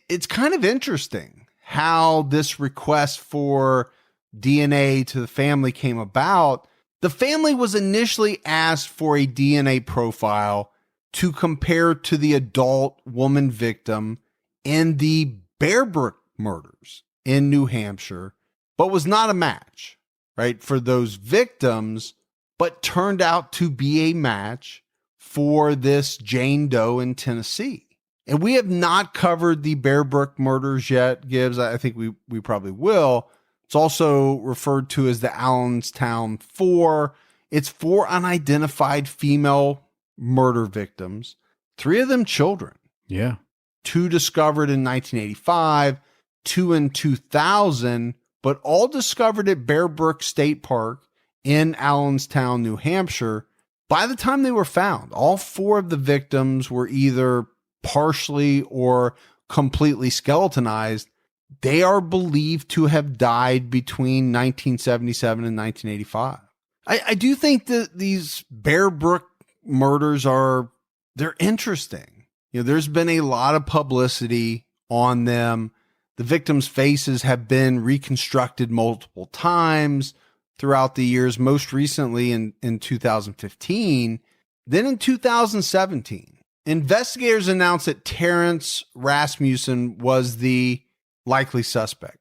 it's kind of interesting how this request for DNA to the family came about. The family was initially asked for a DNA profile to compare to the adult woman victim in the Bear Brook murders in New Hampshire, but was not a match, right, for those victims, but turned out to be a match for this Jane Doe in Tennessee. And we have not covered the Bear Brook murders yet, Gibbs. I think we probably will. It's also referred to as the Allenstown Four. It's 4 unidentified female murder victims, 3 of them children. Yeah. 2 discovered in 1985, 2 in 2000, but all discovered at Bear Brook State Park in Allenstown, New Hampshire. By the time they were found, all 4 of the victims were either partially or completely skeletonized. They are believed to have died between 1977 and 1985. I do think that these Bear Brook murders they're interesting. You know, there's been a lot of publicity on them. The victims' faces have been reconstructed multiple times throughout the years, most recently in 2015. Then in 2017, investigators announced that Terrence Rasmussen was the likely suspect.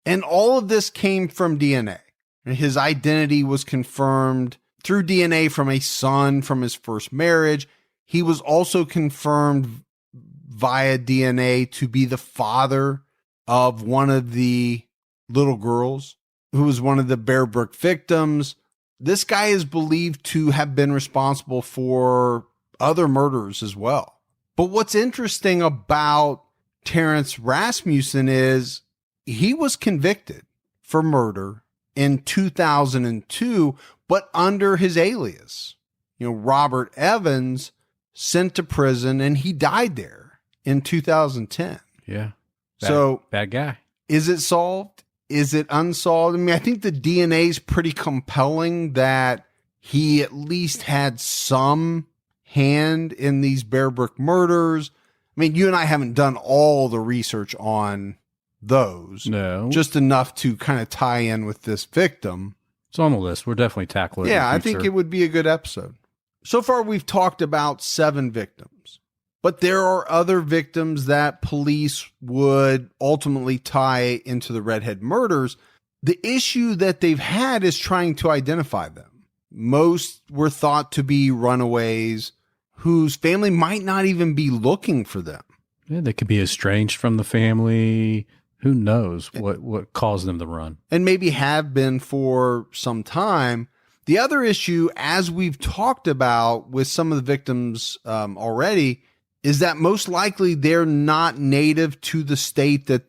And all of this came from DNA. His identity was confirmed through DNA from a son from his first marriage. He was also confirmed via DNA to be the father of one of the little girls who was one of the Bear Brook victims. This guy is believed to have been responsible for other murders as well. But what's interesting about Terrence Rasmussen is he was convicted for murder in 2002, but under his alias. You know, Robert Evans, sent to prison, and he died there in 2010. Yeah. Bad guy. Is it solved? Is it unsolved? I mean, I think the DNA is pretty compelling that he at least had some hand in these Bear Brook murders. I mean, you and I haven't done all the research on those. No. Just enough to kind of tie in with this victim. It's on the list. We're definitely tackling it. Yeah, I think it would be a good episode. So far, we've talked about 7 victims, but there are other victims that police would ultimately tie into the Redhead murders. The issue that they've had is trying to identify them. Most were thought to be runaways whose family might not even be looking for them. Yeah, they could be estranged from the family. Who knows what caused them to run? And maybe have been for some time. The other issue, as we've talked about with some of the victims already, is that most likely they're not native to the state that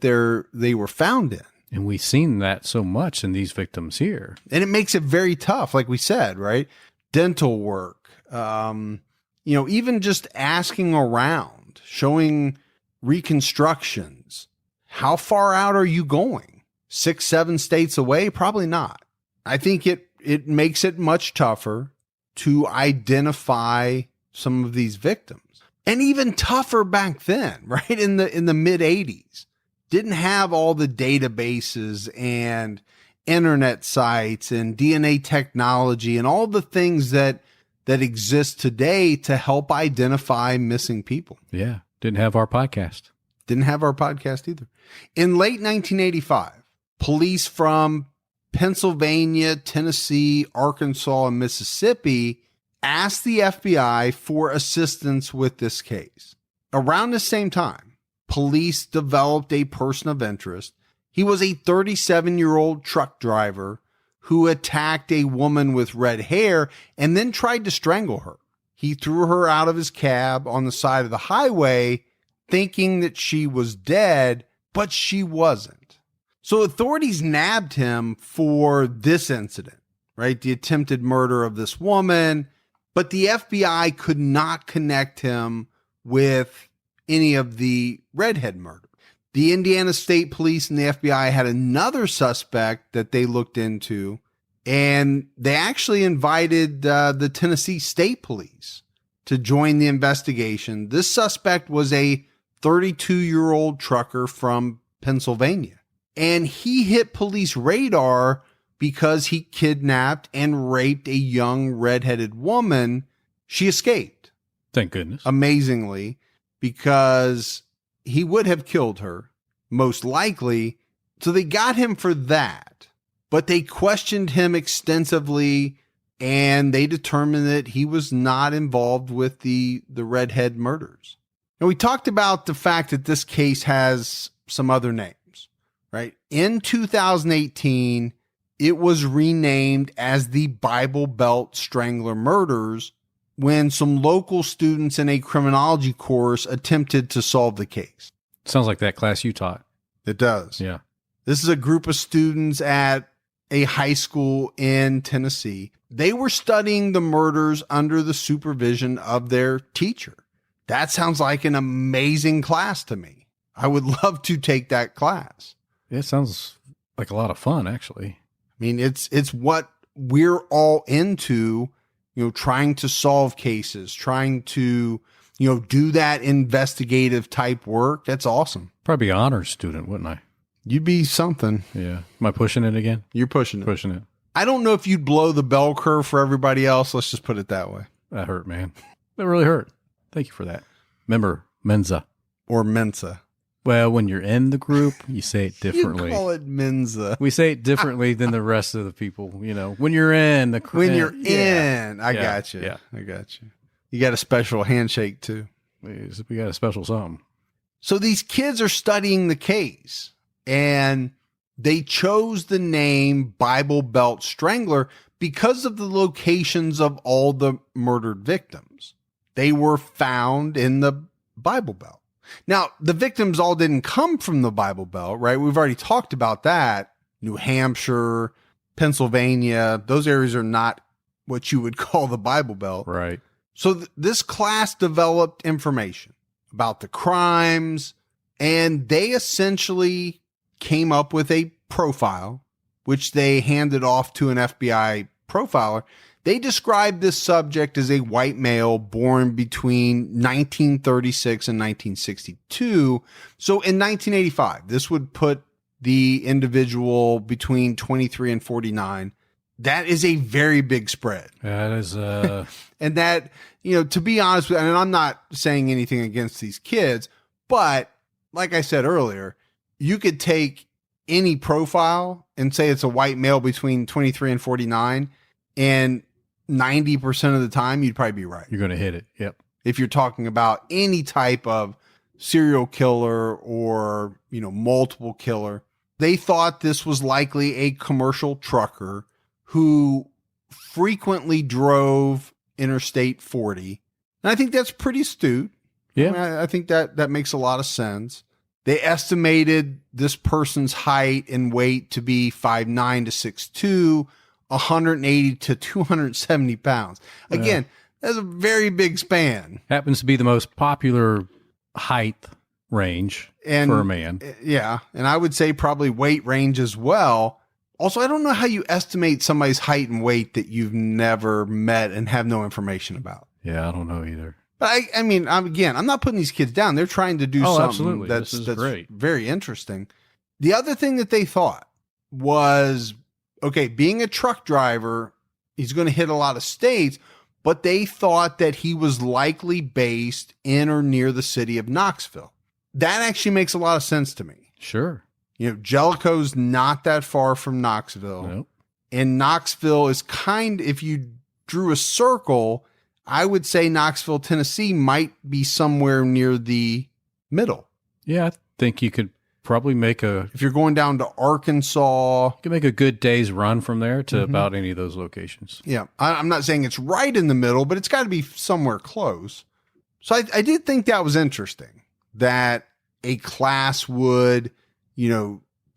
they were found in. And we've seen that so much in these victims here. And it makes it very tough, like we said, right? Dental work, even just asking around, showing reconstructions. How far out are you going? 6, 7 states away? Probably not. I think it makes it much tougher to identify some of these victims. And even tougher back then, right? In the mid 80s. Didn't have all the databases and internet sites and DNA technology and all the things that exist today to help identify missing people. Yeah. Didn't have our podcast. Didn't have our podcast either. In late 1985, police from Pennsylvania, Tennessee, Arkansas, and Mississippi asked the FBI for assistance with this case. Around the same time, police developed a person of interest. He was a 37-year-old truck driver who attacked a woman with red hair and then tried to strangle her. He threw her out of his cab on the side of the highway, thinking that she was dead, but she wasn't. So authorities nabbed him for this incident. right? The attempted murder of this woman, but the FBI could not connect him with any of the Redhead murder. The Indiana State Police and the FBI had another suspect that they looked into, and they actually invited the Tennessee State Police to join the investigation. This suspect was a 32-year-old trucker from Pennsylvania, and he hit police radar because he kidnapped and raped a young redheaded woman. She escaped. Thank goodness. Amazingly, because he would have killed her, most likely. So they got him for that, but they questioned him extensively, and they determined that he was not involved with the Redhead murders. And we talked about the fact that this case has some other names, right? In 2018, it was renamed as the Bible Belt Strangler murders when some local students in a criminology course attempted to solve the case. Sounds like that class you taught. It does. Yeah. This is a group of students at a high school in Tennessee. They were studying the murders under the supervision of their teacher. That sounds like an amazing class to me. I would love to take that class. It sounds like a lot of fun, actually. I mean, it's what we're all into, trying to solve cases, trying to, do that investigative type work. That's awesome. Probably an honors student, wouldn't I? You'd be something. Yeah. Am I pushing it again? You're pushing it. Pushing it. I don't know if you'd blow the bell curve for everybody else. Let's just put it that way. That hurt, man. That really hurt. Thank you for that. Remember, Mensa. Or Mensa. Well, when you're in the group, you say it differently. You call it Mensa. We say it differently than the rest of the people. When you're in the when you're yeah. in, I got you. Yeah. I got you. You got a special handshake too. We got a special something. So these kids are studying the case, and they chose the name Bible Belt Strangler because of the locations of all the murdered victims. They were found in the Bible Belt. Now, the victims all didn't come from the Bible Belt, right? We've already talked about that. New Hampshire, Pennsylvania, those areas are not what you would call the Bible Belt. Right. So this class developed information about the crimes, and they essentially came up with a profile, which they handed off to an FBI profiler. They described this subject as a white male born between 1936 and 1962. So in 1985, this would put the individual between 23 and 49. That is a very big spread. That is, and that, to be honest with you, and I'm not saying anything against these kids, but like I said earlier, you could take any profile and say it's a white male between 23 and 49, and 90% of the time, you'd probably be right. You're going to hit it. Yep. If you're talking about any type of serial killer or, multiple killer, they thought this was likely a commercial trucker who frequently drove Interstate 40. And I think that's pretty astute. Yeah. I think that makes a lot of sense. They estimated this person's height and weight to be 5'9" to 6'2", 180 to 270 pounds. Again, that's a very big span. Happens to be the most popular height range for a man. Yeah. And I would say probably weight range as well. Also, I don't know how you estimate somebody's height and weight that you've never met and have no information about. Yeah, I don't know either. But I mean, I'm not putting these kids down. They're trying to do something absolutely. that's Great. Very interesting. The other thing that they thought was, okay, being a truck driver, he's going to hit a lot of states, but they thought that he was likely based in or near the city of Knoxville. That actually makes a lot of sense to me. Sure. Jellicoe's not that far from Knoxville. Nope. And Knoxville is if you drew a circle, I would say Knoxville, Tennessee might be somewhere near the middle. Yeah, I think you could probably if you're going down to Arkansas, you can make a good day's run from there to about any of those locations. Yeah. I'm not saying it's right in the middle, but it's got to be somewhere close. So I did think that was interesting that a class would,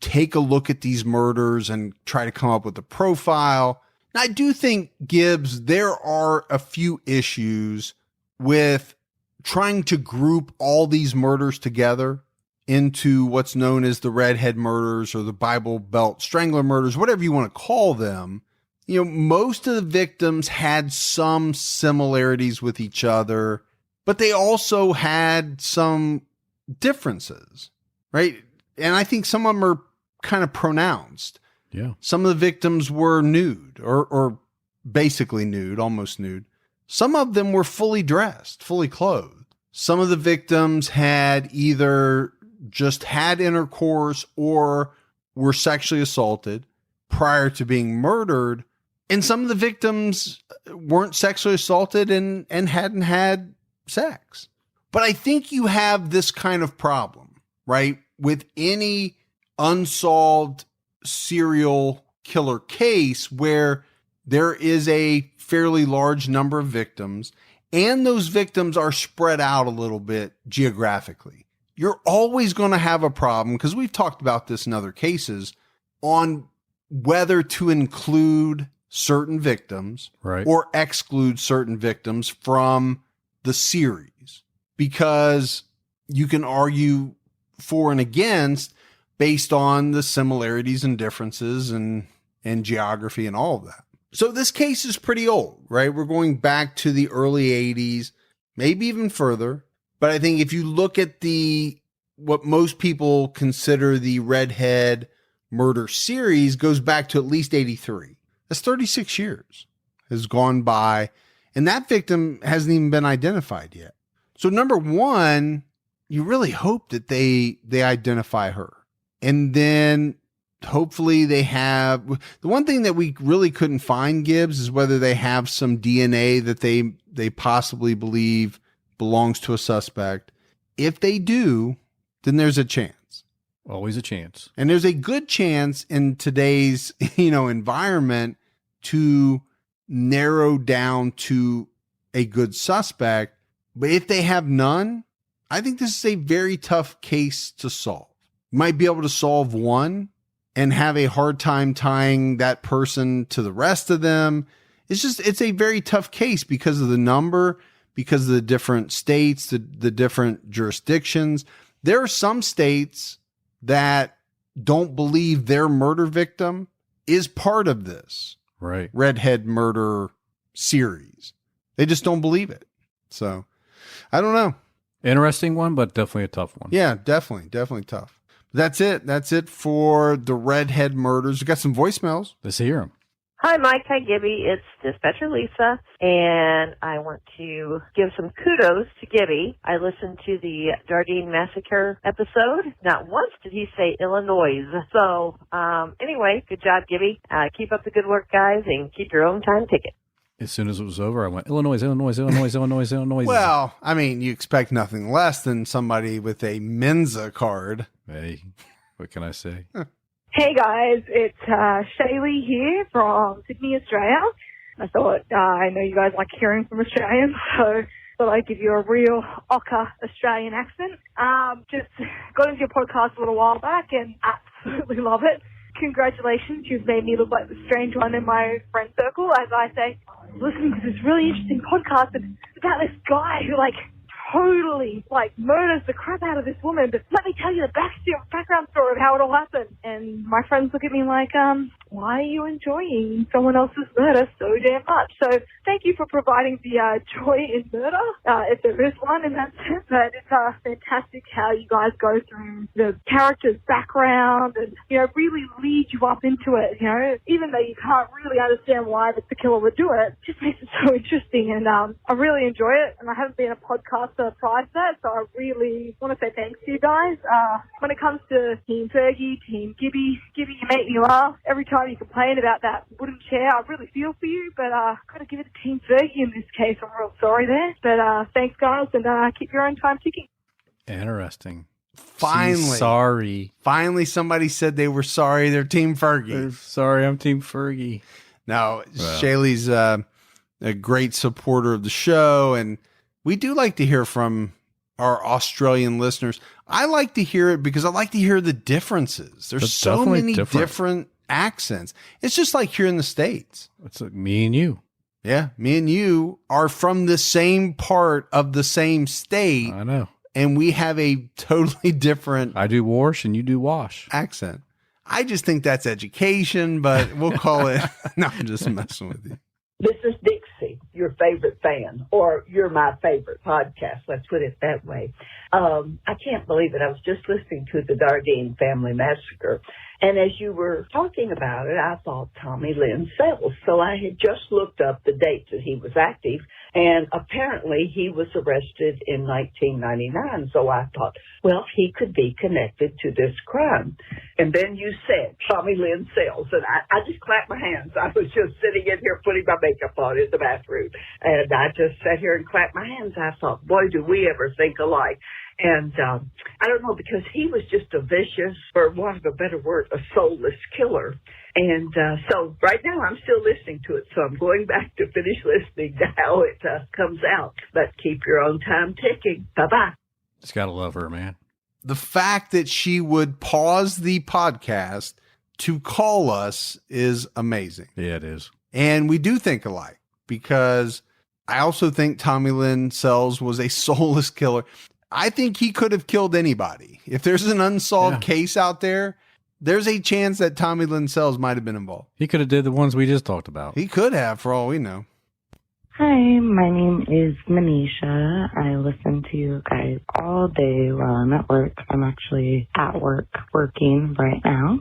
take a look at these murders and try to come up with a profile. Now, I do think, Gibbs, there are a few issues with trying to group all these murders together into what's known as the Redhead murders or the Bible Belt Strangler murders, whatever you want to call them. You know, most of the victims had some similarities with each other, but they also had some differences, right? And I think some of them are kind of pronounced. Yeah. Some of the victims were nude or basically nude, almost nude. Some of them were fully dressed, fully clothed. Some of the victims had either just had intercourse or were sexually assaulted prior to being murdered. And some of the victims weren't sexually assaulted and hadn't had sex. But I think you have this kind of problem, right? With any unsolved serial killer case where there is a fairly large number of victims and those victims are spread out a little bit geographically. You're always going to have a problem, because we've talked about this in other cases, on whether to include certain victims or exclude certain victims from the series, because you can argue for and against based on the similarities and differences and geography and all of that. So this case is pretty old, right? We're going back to the early 80s, maybe even further. But I think if you look at what most people consider the Redhead murder series goes back to at least 83. That's 36 years has gone by, and that victim hasn't even been identified yet. So number one, you really hope that they identify her. And then hopefully they have, the one thing that we really couldn't find, Gibbs, is whether they have some DNA that they possibly believe belongs to a suspect. If they do, then there's a chance. Always a chance. And there's a good chance in today's, environment to narrow down to a good suspect. But if they have none, I think this is a very tough case to solve. You might be able to solve one and have a hard time tying that person to the rest of them. It's a very tough case because of the number, because of the different states, the different jurisdictions. There are some states that don't believe their murder victim is part of this Redhead murder series. They just don't believe it. So I don't know. Interesting one, but definitely a tough one. Yeah, definitely tough. That's it. That's it for the Redhead murders. We got some voicemails. Let's hear them. Hi, Mike. Hi, Gibby. It's Dispatcher Lisa, and I want to give some kudos to Gibby. I listened to the Jardine Massacre episode. Not once did he say Illinois. So, anyway, good job, Gibby. Keep up the good work, guys, and keep your own time ticket. As soon as it was over, I went, Illinois, Illinois, Illinois, Illinois, Illinois. Well, I mean, you expect nothing less than somebody with a Mensa card. Hey, what can I say? Hey guys, it's Shaylee here from Sydney, Australia. I thought, I know you guys like hearing from Australians, so thought I'd give you a real ochre Australian accent. Just got into your podcast a little while back and absolutely love it. Congratulations, you've made me look like the strange one in my friend circle, as I say, listening to this really interesting podcast about this guy who totally murders the crap out of this woman, but let me tell you the background story of how it all happened. And my friends look at me like, why are you enjoying someone else's murder so damn much? So thank you for providing the joy in murder, if there is one in that sense. But it's fantastic how you guys go through the character's background and, really lead you up into it, even though you can't really understand why the killer would do it. It just makes it so interesting, and I really enjoy it. And I haven't been a podcaster prior to that, so I really want to say thanks to you guys. When it comes to Team Fergie, Team Gibby, you make me laugh. Every time you complain about that wooden chair, I really feel for you, but got to give it to Team Fergie in this case. I'm real sorry there. But thanks, guys, and keep your own time ticking. Interesting. Finally, somebody said they were sorry. They're Team Fergie. Sorry, I'm Team Fergie. Now, Shaylee's a great supporter of the show, and we do like to hear from our Australian listeners. I like to hear it because I like to hear the differences. There's so many different accents. It's just like here in the States. It's like me and you. Yeah, me and you are from the same part of the same state. I know. And we have a totally different I do wash and you do wash. accent. I just think that's education, but we'll call it. No, I'm just messing with you. This is Dixie, your favorite fan, or you're my favorite podcast. Let's put it that way. I can't believe it. I was just listening to the Dardine Family Massacre. And as you were talking about it, I thought Tommy Lynn Sells. So I had just looked up the dates that he was active, and apparently he was arrested in 1999. So I thought, well, he could be connected to this crime. And then you said Tommy Lynn Sells, and I just clapped my hands. I was just sitting in here putting my makeup on in the bathroom, and I just sat here and clapped my hands. I thought, boy, do we ever think alike. And I don't know, because he was just a vicious, for want of a better word, a soulless killer. And so right now I'm still listening to it, so I'm going back to finish listening to how it comes out. But keep your own time ticking. Bye-bye. Just got to love her, man. The fact that she would pause the podcast to call us is amazing. Yeah, it is. And we do think alike, because I also think Tommy Lynn Sells was a soulless killer. I think he could have killed anybody. If there's an unsolved case out there, there's a chance that Tommy Lynn Sells might have been involved. He could have did the ones we just talked about. He could have, for all we know. Hi, my name is Manisha. I listen to you guys all day while I'm at work. I'm actually at work working right now,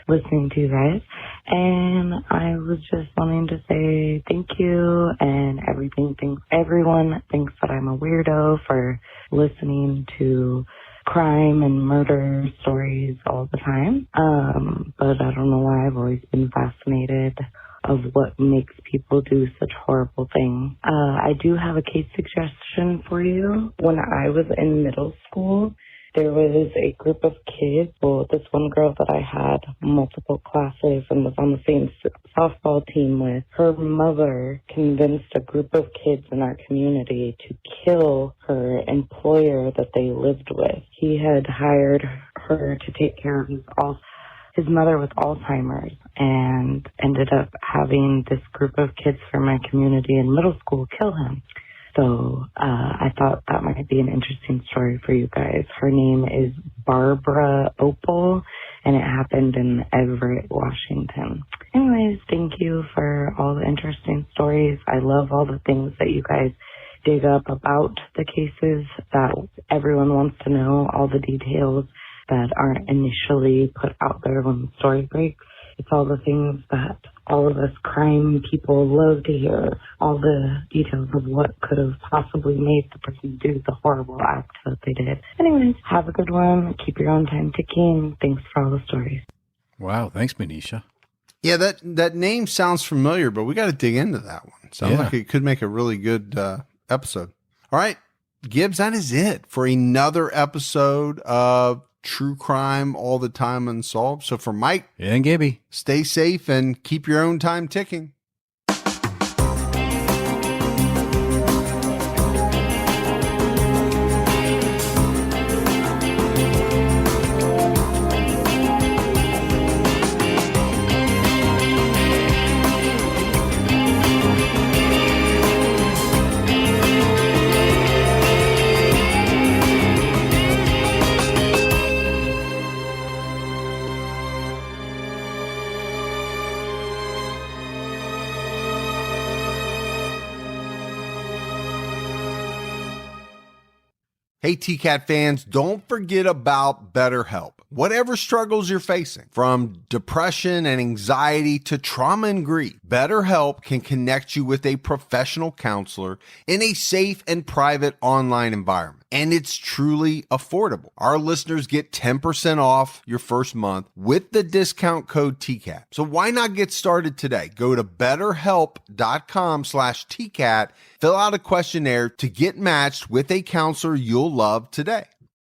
listening to you guys. And I was just wanting to say thank you, and everyone thinks that I'm a weirdo for listening to crime and murder stories all the time. But I don't know why I've always been fascinated of what makes people do such horrible things. I do have a case suggestion for you. When I was in middle school, there was a group of kids, well, this one girl that I had multiple classes and was on the same softball team with. Her mother convinced a group of kids in our community to kill her employer that they lived with. He had hired her to take care of his mother with Alzheimer's, and ended up having this group of kids from my community in middle school kill him. So I thought that might be an interesting story for you guys. Her name is Barbara Opal, and it happened in Everett, Washington. Anyways, thank you for all the interesting stories. I love all the things that you guys dig up about the cases that everyone wants to know, all the details that aren't initially put out there when the story breaks. It's all the things that all of us crime people love to hear, all the details of what could have possibly made the person do the horrible act that they did. Anyways, have a good one. Keep your own time ticking. Thanks for all the stories. Wow. Thanks, Manisha. Yeah, that name sounds familiar, but we got to dig into that one. Sounds like it could make a really good episode. All right, Gibbs, that is it for another episode of True Crime All the Time Unsolved. So for Mike and Gibby, stay safe and keep your own time ticking. Hey, TCAT fans, don't forget about BetterHelp. Whatever struggles you're facing, from depression and anxiety to trauma and grief, BetterHelp can connect you with a professional counselor in a safe and private online environment. And it's truly affordable. Our listeners get 10% off your first month with the discount code TCAT. So why not get started today? Go to betterhelp.com/TCAT, fill out a questionnaire to get matched with a counselor you'll love today.